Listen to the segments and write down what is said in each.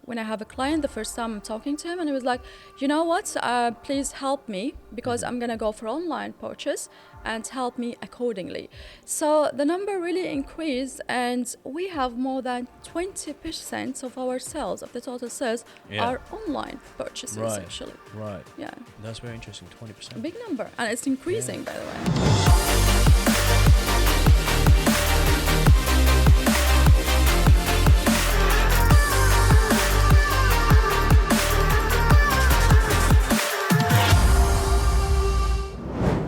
when I have a client, the first time I'm talking to him, and he was like, you know what, please help me because I'm gonna go for online purchase and help me accordingly. So the number really increased, and we have more than 20% of our sales, of the total sales, are online purchases actually. Right. Yeah. That's very interesting. 20%. Big number, and it's increasing, by the way.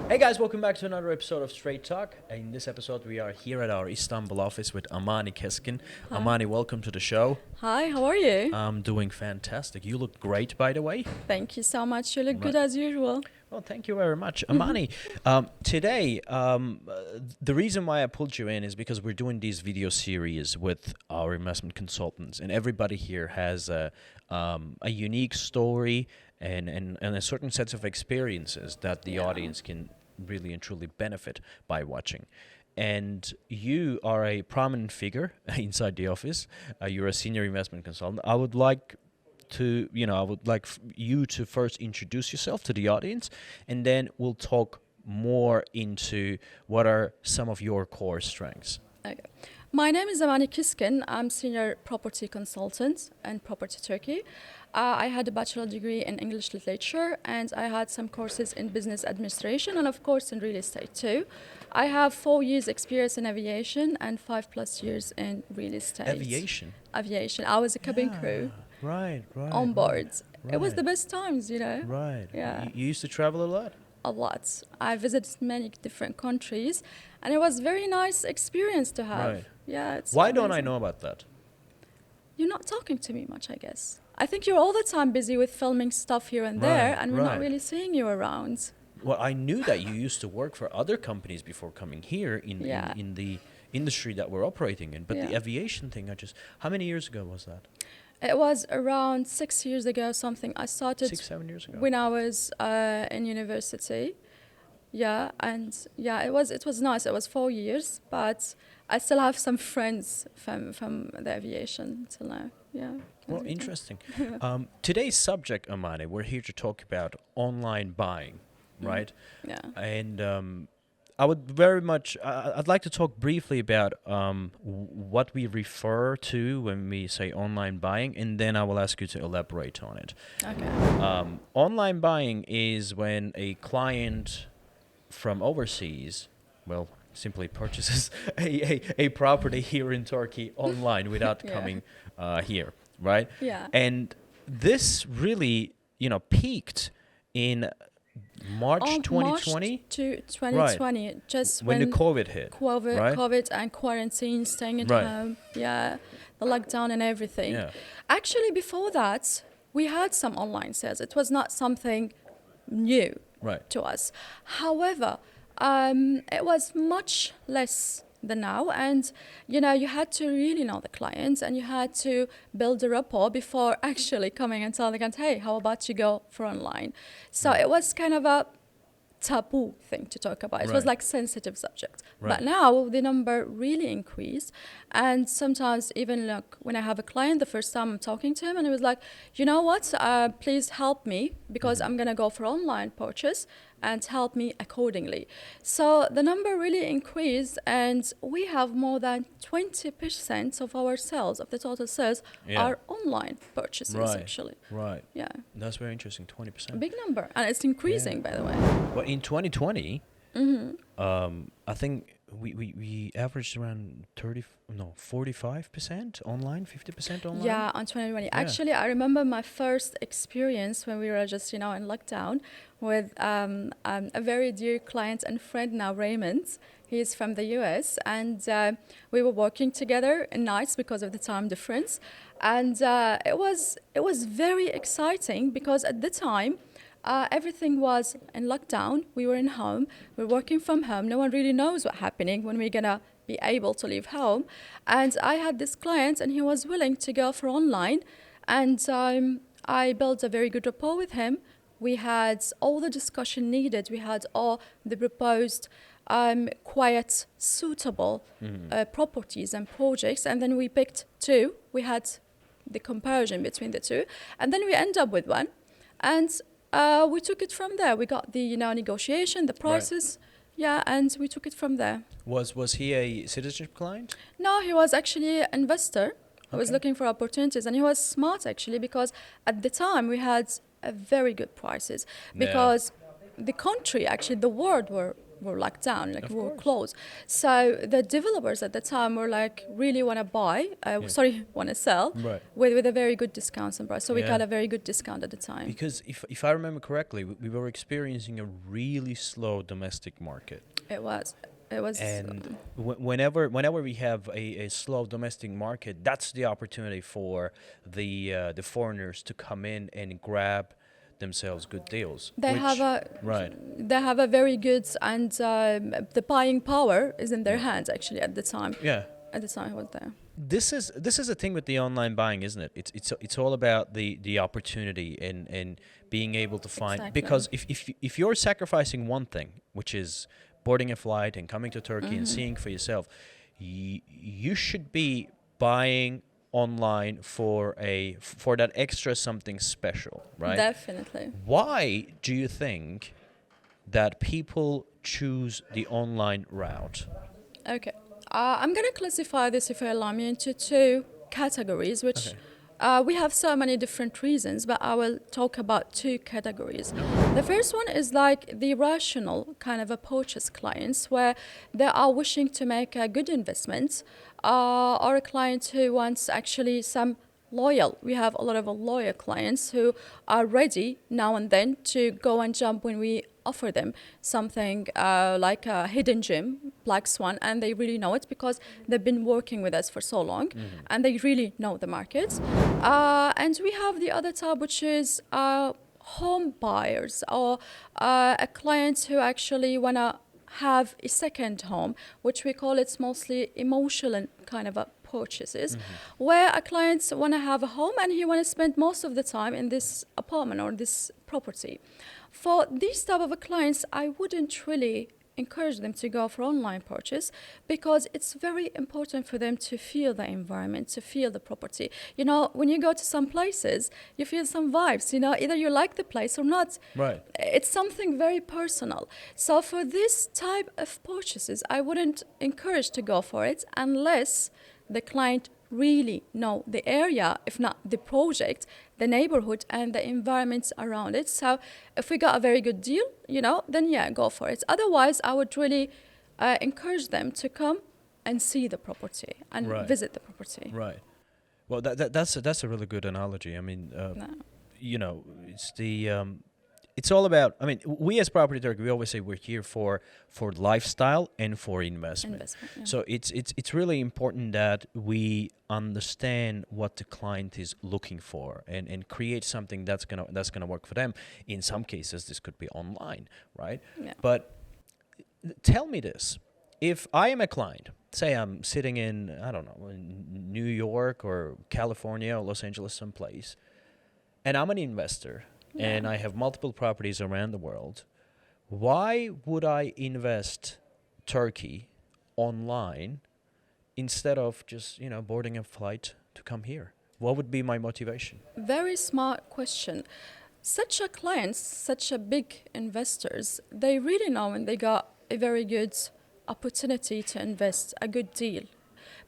Hey guys, welcome back to another episode of Straight Talk. In this episode, we are here at our Istanbul office with Amani Keskin. Hi. Amani, welcome to the show. Hi, how are you? I'm doing fantastic. You look great, by the way. Thank you so much. You look good as usual. Well, thank you very much. Amani, today, the reason why I pulled you in is because we're doing these video series with our investment consultants, and everybody here has a unique story and a certain set of experiences that the audience can really and truly benefit by watching. And you are a prominent figure inside the office. You're a senior investment consultant. I would like you to first introduce yourself to the audience, and then we'll talk more into what are some of your core strengths. Okay. My name is Amani Kiskin. I'm senior property consultant in Property Turkey. I had a bachelor degree in English literature, and I had some courses in business administration and of course in real estate too. I have 4 years experience in aviation and 5+ years in real estate. Aviation? Aviation. I was a cabin crew. Right. On board. Right. It was the best times, Right. Yeah. You used to travel a lot? A lot. I visited many different countries, and it was very nice experience to have. Right. Yeah. It's Why amazing. don't I know about that? You're not talking to me much, I guess. I think you're all the time busy with filming stuff here and there, and we're not really seeing you around. Well, I knew that you used to work for other companies before coming here in the industry that we're operating in. But the aviation thing, how many years ago was that? It was around 6 years ago, something. I started 6-7 years ago. when I was in university. Yeah, and it was nice. It was 4 years, but I still have some friends from the aviation till now. Yeah. Well, interesting. Today's subject, Amani, we're here to talk about online buying, right? Yeah. And I would very much, I'd like to talk briefly about what we refer to when we say online buying, and then I will ask you to elaborate on it. Okay. Online buying is when a client from overseas, well, simply purchases a property here in Turkey online without coming here, right? Yeah. And this really, peaked in March 2020? March to 2020, right. just when the COVID hit. COVID and quarantine, staying at home, the lockdown and everything. Yeah. Actually, before that, we had some online sales. It was not something new to us. However, it was much less than now, and you had to really know the clients, and you had to build a rapport before actually coming and telling the client, hey, how about you go for online? So it was kind of a taboo thing to talk about. It was like sensitive subject. But now the number really increased, and sometimes even like when I have a client, the first time I'm talking to him, and he was like, you know what, please help me because I'm gonna go for online purchase and help me accordingly. So the number really increased, and we have more than 20% of our sales, of the total sales, are online purchases actually. Right. Yeah. That's very interesting, 20%. Big number, and it's increasing, by the way. But in 2020, I think we averaged around 45% online, 50% online. Yeah, on 2020. Actually, I remember my first experience when we were just, in lockdown with a very dear client and friend now, Raymond. He's from the US, and we were working together at nights because of the time difference. And it was very exciting because at the time, everything was in lockdown. We were in home. We're working from home. No one really knows what's happening when we're going to be able to leave home. And I had this client, and he was willing to go for online. And I built a very good rapport with him. We had all the discussion needed. We had all the proposed quite suitable properties and projects. And then we picked two. We had the comparison between the two. And then we end up with one. And we took it from there. We got the negotiation, the prices. Right. Yeah, and we took it from there. Was he a citizenship client? No, he was actually an investor. He was looking for opportunities, and he was smart actually, because at the time we had very good prices, because the country, actually the world were locked down, like we were closed. So the developers at the time were like really want to buy, want to sell with a very good discounts and price. So we got a very good discount at the time. Because if I remember correctly, we were experiencing a really slow domestic market. It was. And whenever we have a slow domestic market, that's the opportunity for the foreigners to come in and grab themselves good deals. They have a very good, and the buying power is in their hands actually at the time. Yeah. At the time I was there. This is a thing with the online buying, isn't it? It's all about the opportunity and being able to find, because if you're sacrificing one thing, which is boarding a flight and coming to Turkey and seeing for yourself, you should be buying online for that extra something special, right? Definitely. Why do you think that people choose the online route? Okay. I'm going to classify this, if you allow me, into two categories, which we have so many different reasons, but I will talk about two categories. The first one is like the rational kind of purchase clients, where they are wishing to make a good investment, or a client who wants actually some loyal. We have a lot of loyal clients who are ready now and then to go and jump when we offer them something like a hidden gem, black swan, and they really know it because they've been working with us for so long, and they really know the market. And we have the other type, which is home buyers, or a client who actually want to have a second home, which we call it's mostly emotional kind of purchases, where a client want to have a home and he want to spend most of the time in this apartment or this property. For these type of clients, I wouldn't really encourage them to go for online purchase, because it's very important for them to feel the environment, to feel the property. You know, when you go to some places, you feel some vibes, either you like the place or not. Right. It's something very personal. So for this type of purchases, I wouldn't encourage to go for it unless the client really know the area, if not the project, the neighborhood and the environments around it. So if we got a very good deal, then go for it. Otherwise, I would really encourage them to come and see the property and visit the property. Right. Well, that's a really good analogy. I mean, it's the it's all about, I mean, we as Property Turkey, we always say we're here for lifestyle and for investment. So it's really important that we understand what the client is looking for and create something that's gonna work for them. In some cases, this could be online, right? Yeah. But tell me this. If I am a client, say I'm sitting in, I don't know, in New York or California or Los Angeles someplace, and I'm an investor, and I have multiple properties around the world, why would I invest Turkey online instead of just, boarding a flight to come here? What would be my motivation? Very smart question. Such a clients, such a big investors, they really know when they got a very good opportunity to invest, a good deal.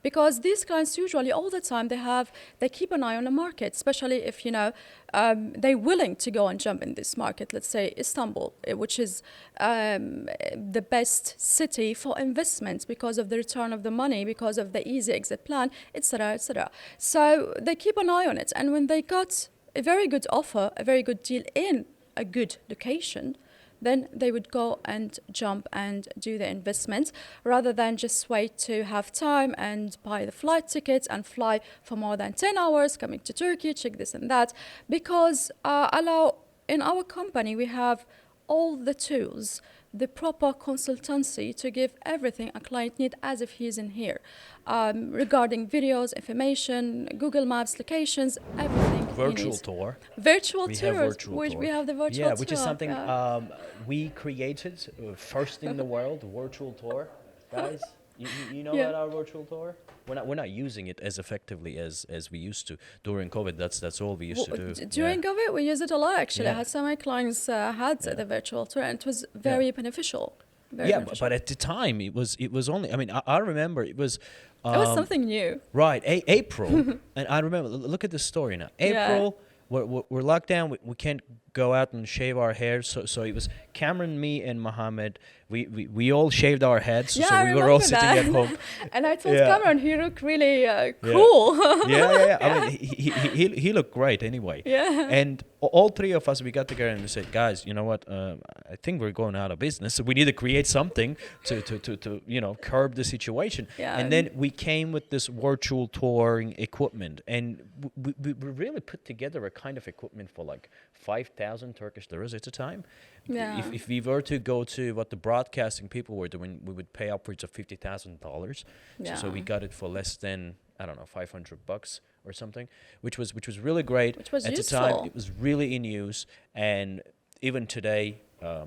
Because these clients usually all the time they keep an eye on the market, especially if they're willing to go and jump in this market. Let's say Istanbul, which is the best city for investments because of the return of the money, because of the easy exit plan, etc., etc. So they keep an eye on it, and when they got a very good offer, a very good deal in a good location, then they would go and jump and do the investment rather than just wait to have time and buy the flight tickets and fly for more than 10 hours coming to Turkey, check this and that. Because in our company, we have all the tools, the proper consultancy to give everything a client needs as if he's in here, regarding videos, information, Google Maps, locations, everything. Virtual tour. Virtual tours. We have the virtual tour. Yeah, which is something we created first in the world, virtual tour. Guys, you know about our virtual tour? we're not using it as effectively as we used to during COVID. That's all we used to do. During COVID, we used it a lot, actually. I Yeah. had some of my clients had the virtual tour, and it was very beneficial. Very Yeah, beneficial. but at the time it was only. I mean, I remember it was. It was something new. Right, April, and I remember. Look at the story now. April, we're locked down. We can't go out and shave our hair. So it was Cameron, me, and Mohammed. We all shaved our heads. Yeah, so I we were all remember sitting that. at home. And I told Yeah. Cameron he looked really cool. Yeah. I mean, he looked great anyway. Yeah. And all three of us, we got together and we said, guys, you know what? I think we're going out of business. So we need to create something to curb the situation. Yeah. And then we came with this virtual touring equipment, and we really put together a kind of equipment for like 5,000 Turkish liras at the time. Yeah. If we were to go to what the broadcasting people were doing, we would pay upwards of $50,000. So we got it for less than, I don't know, $500 or something, which was really great. Which was at useful. the time. It was really in use, and even today,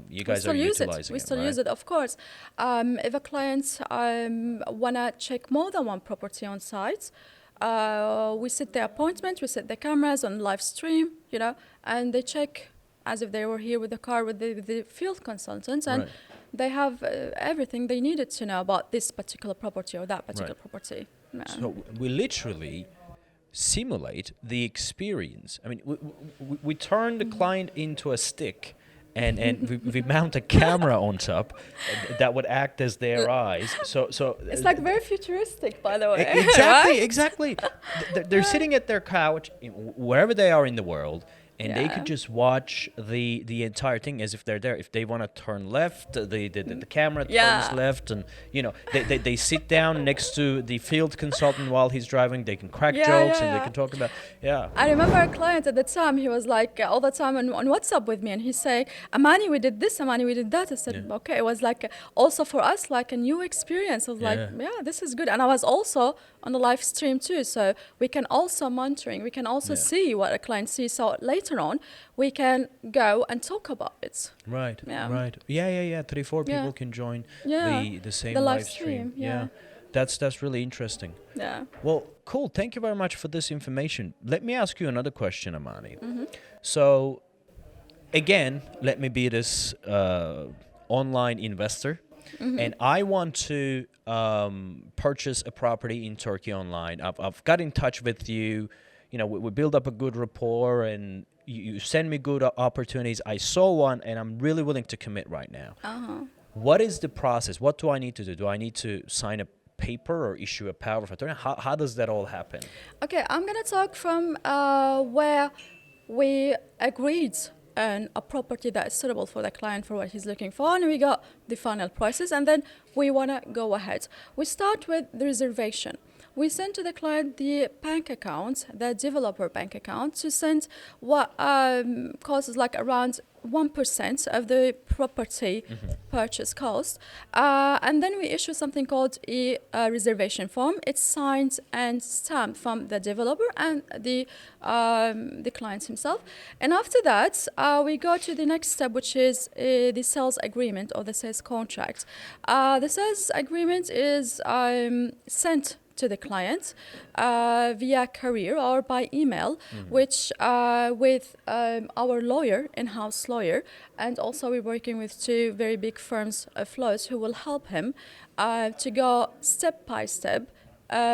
you guys are utilizing We it. still right? use it, of course. If a client wanna check more than one property on site, we set the appointment, we set the cameras on live stream, and they check as if they were here with the car with the field consultants, and they have everything they needed to know about this particular property or that particular property. Yeah. So we literally simulate the experience. I mean, we turn the client into a stick, and we mount a camera on top that would act as their eyes. So It's like very futuristic, by the way. Exactly. They're sitting at their couch, wherever they are in the world, and they could just watch the entire thing as if they're there. If they want to turn left, the camera turns left, and they sit down next to the field consultant while he's driving. They can crack jokes and they can talk about I remember a client at the time. He was like all the time on WhatsApp with me, and he's saying, "Amani, we did this. Amani, we did that." I said, "Okay." It was like also for us like a new experience. I was like, "Yeah, this is good." And I was also on the live stream too, so we can also monitoring. We can also see what a client sees. So later on, we can go and talk about it. Right. Yeah. Right. Yeah. 3-4 people can join the same live stream. Yeah. That's really interesting. Yeah. Well, cool. Thank you very much for this information. Let me ask you another question, Amani. So, again, let me be this online investor, and I want to purchase a property in Turkey online. I've got in touch with you. We build up a good rapport, and you send me good opportunities. I saw one, and I'm really willing to commit right now. What is the process? What do I need to do? Do I need to sign a paper or issue a power of attorney? How does that all happen? Okay, I'm gonna talk from where we agreed on a property that is suitable for the client for what he's looking for, and we got the final prices, and then we wanna go ahead. We start with the reservation. We send to the client the bank account, the developer bank account, to send what costs like around 1% of the property purchase cost. And then we issue something called a reservation form. It's signed and stamped from the developer and the client himself. And after that, we go to the next step, which is the sales agreement or the sales contract. The sales agreement is sent to the client via courier or by email, which with our lawyer, in-house lawyer, and also we're working with two very big firms of lawyers who will help him to go step by step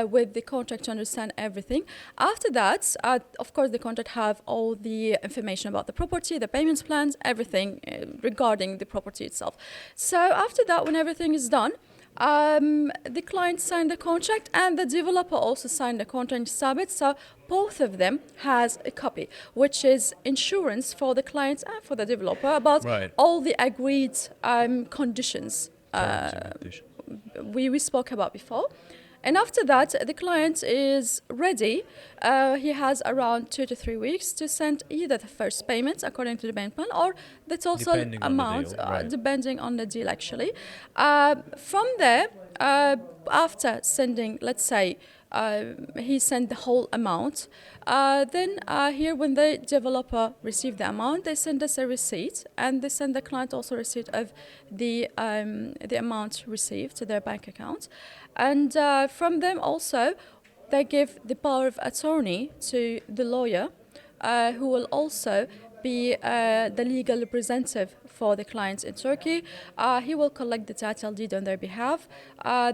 with the contract to understand everything. After that, of course, the contract have all the information about the property, the payments plans, everything regarding the property itself. So after that, when everything is done, the client signed the contract and the developer also signed the contract and stamp it. So both of them has a copy, which is insurance for the client and for the developer about all the agreed conditions we spoke about before. And after that, the client is ready. He has around 2 to 3 weeks to send either the first payment according to the payment plan or the total amount, depending on the deal actually. From there, after sending, let's say, he sent the whole amount. Then here, when the developer receive the amount, they send us a receipt, and they send the client also receipt of the amount received to their bank account. And from them also, they give the power of attorney to the lawyer, who will also be the legal representative for the clients in Turkey. He will collect the title deed on their behalf.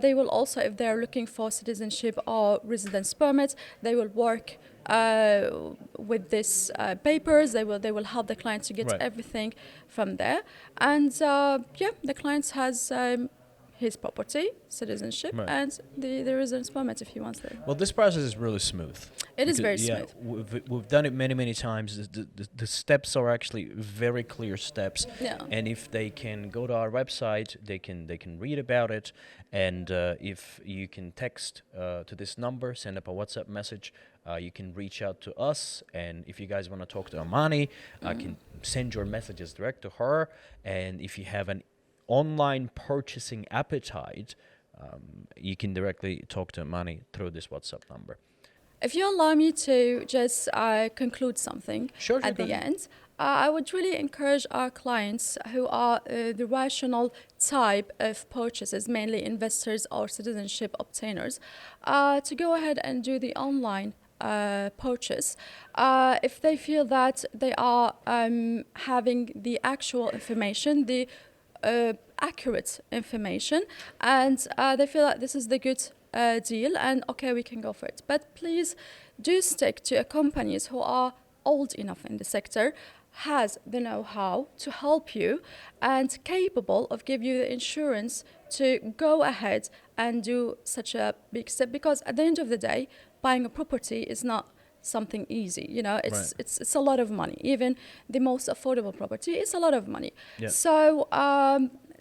They will also, if they are looking for citizenship or residence permit, they will work with these papers. They will help the client to get everything from there. And the client has his property, citizenship, and the residence permit if he wants it. Well, this process is really smooth. It is very smooth. We've done it many times. The steps are actually very clear steps. Yeah. And if they can go to our website, they can read about it. And if you can text to this number, send up a WhatsApp message, you can reach out to us. And if you guys want to talk to Amani, I can send your messages direct to her. And if you have an online purchasing appetite, you can directly talk to Amani through this WhatsApp number. If you allow me to just conclude something at the end, I would really encourage our clients who are the rational type of purchases, mainly investors or citizenship obtainers, to go ahead and do the online purchase. If they feel that they are having the actual information, the accurate information, and they feel that this is the good deal, and okay, we can go for it. But please do stick to companies who are old enough in the sector, has the know-how to help you, and capable of give you the insurance to go ahead and do such a big step. Because at the end of the day, buying a property is not something easy, it's a lot of money. Even the most affordable property is a lot of money. So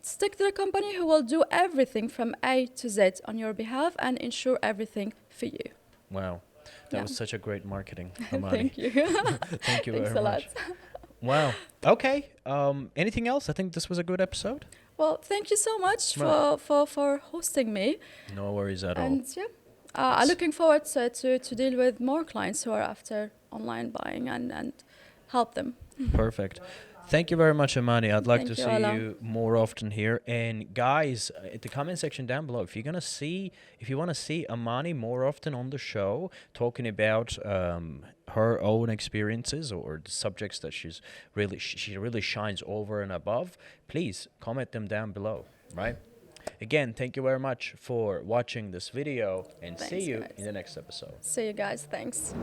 stick to the company who will do everything from A to Z on your behalf and ensure everything for you. Wow, that was such a great marketing, Amani. Thank you. Thank you Thanks very a lot. much. Wow. Okay. Anything else? I think this was a good episode. Well, thank you so much for hosting me. No worries at all. And I'm looking forward to deal with more clients who are after online buying and help them. Perfect. Thank you very much, Amani. I'd like to see Ola. you more often here. And guys, at the comment section down below, if you want to see Amani more often on the show, talking about her own experiences or the subjects that she really shines over and above, please comment them down below. Right? Again, thank you very much for watching this video, and see you in the next episode. See you guys. Thanks.